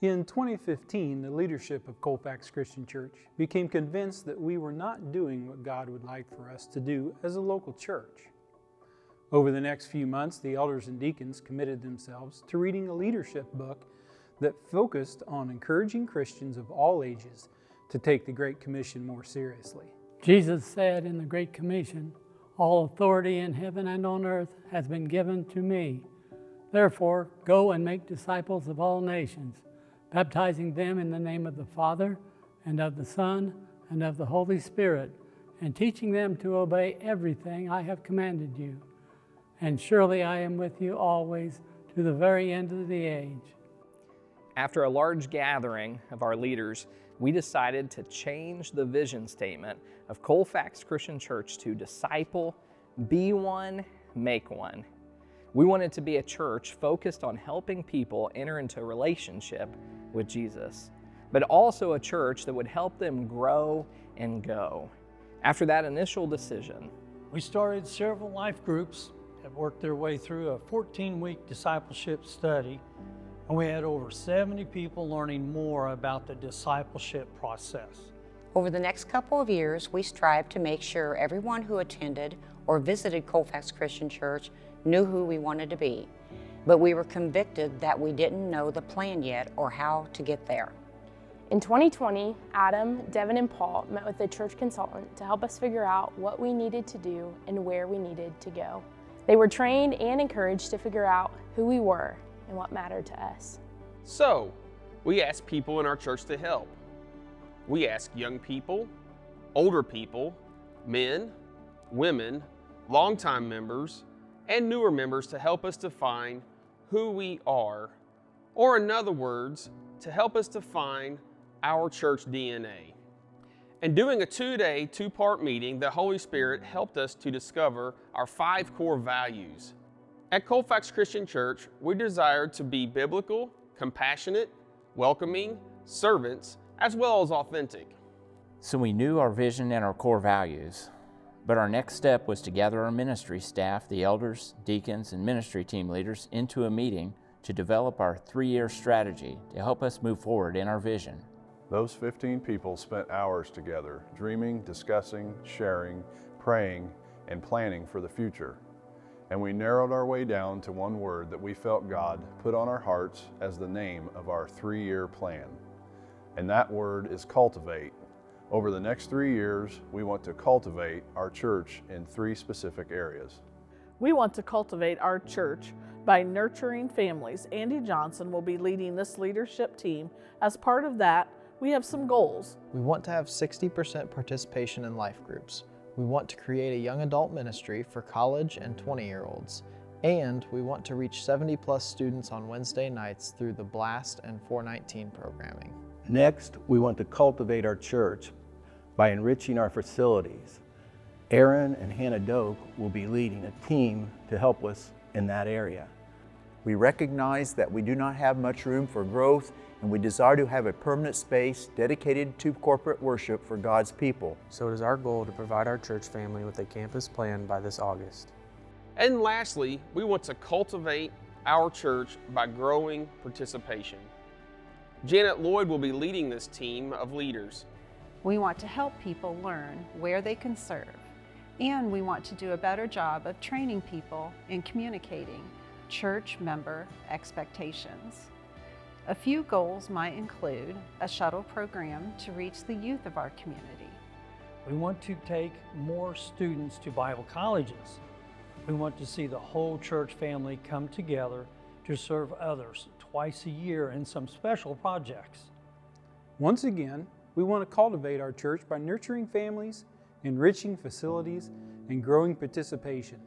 In 2015, the leadership of Colfax Christian Church became convinced that we were not doing what God would like for us to do as a local church. Over the next few months, the elders and deacons committed themselves to reading a leadership book that focused on encouraging Christians of all ages to take the Great Commission more seriously. Jesus said in the Great Commission, "All authority in heaven and on earth has been given to me. Therefore, go and make disciples of all nations, baptizing them in the name of the Father, and of the Son, and of the Holy Spirit, and teaching them to obey everything I have commanded you. And surely I am with you always to the very end of the age." After a large gathering of our leaders, we decided to change the vision statement of Colfax Christian Church to disciple, be one, make one. We wanted to be a church focused on helping people enter into a relationship with Jesus, but also a church that would help them grow and go. After that initial decision, we started several life groups that worked their way through a 14-week discipleship study, and we had over 70 people learning more about the discipleship process. Over the next couple of years, we strived to make sure everyone who attended or visited Colfax Christian Church knew who we wanted to be, but we were convicted that we didn't know the plan yet or how to get there. In 2020, Adam, Devin, and Paul met with a church consultant to help us figure out what we needed to do and where we needed to go. They were trained and encouraged to figure out who we were and what mattered to us. So, we asked people in our church to help. We asked young people, older people, men, women, longtime members, and newer members to help us define who we are, or in other words, to help us define our church DNA. And doing a two-day, two-part meeting, the Holy Spirit helped us to discover our 5 core values. At Colfax Christian Church, we desire to be biblical, compassionate, welcoming, servants, as well as authentic. So we knew our vision and our core values, but our next step was to gather our ministry staff, the elders, deacons, and ministry team leaders into a meeting to develop our 3-year strategy to help us move forward in our vision. Those 15 people spent hours together, dreaming, discussing, sharing, praying, and planning for the future. And we narrowed our way down to one word that we felt God put on our hearts as the name of our 3-year plan. And that word is cultivate. Over the next 3 years, we want to cultivate our church in 3 specific areas. We want to cultivate our church by nurturing families. Andy Johnson will be leading this leadership team. As part of that, we have some goals. We want to have 60% participation in life groups. We want to create a young adult ministry for college and 20-year-olds. And we want to reach 70+ students on Wednesday nights through the Blast and 419 programming. Next, we want to cultivate our church by enriching our facilities. Aaron and Hannah Doak will be leading a team to help us in that area. We recognize that we do not have much room for growth, and we desire to have a permanent space dedicated to corporate worship for God's people. So it is our goal to provide our church family with a campus plan by this August. And lastly, we want to cultivate our church by growing participation. Janet Lloyd will be leading this team of leaders. We want to help people learn where they can serve, and we want to do a better job of training people in communicating church member expectations. A few goals might include a shuttle program to reach the youth of our community. We want to take more students to Bible colleges. We want to see the whole church family come together to serve others twice a year in some special projects. Once again, we want to cultivate our church by nurturing families, enriching facilities, and growing participation.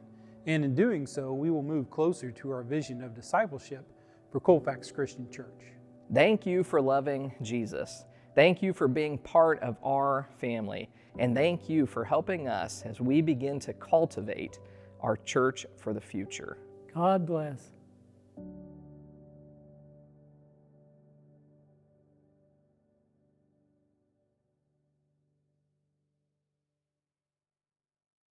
And in doing so, we will move closer to our vision of discipleship for Colfax Christian Church. Thank you for loving Jesus. Thank you for being part of our family. And thank you for helping us as we begin to cultivate our church for the future. God bless.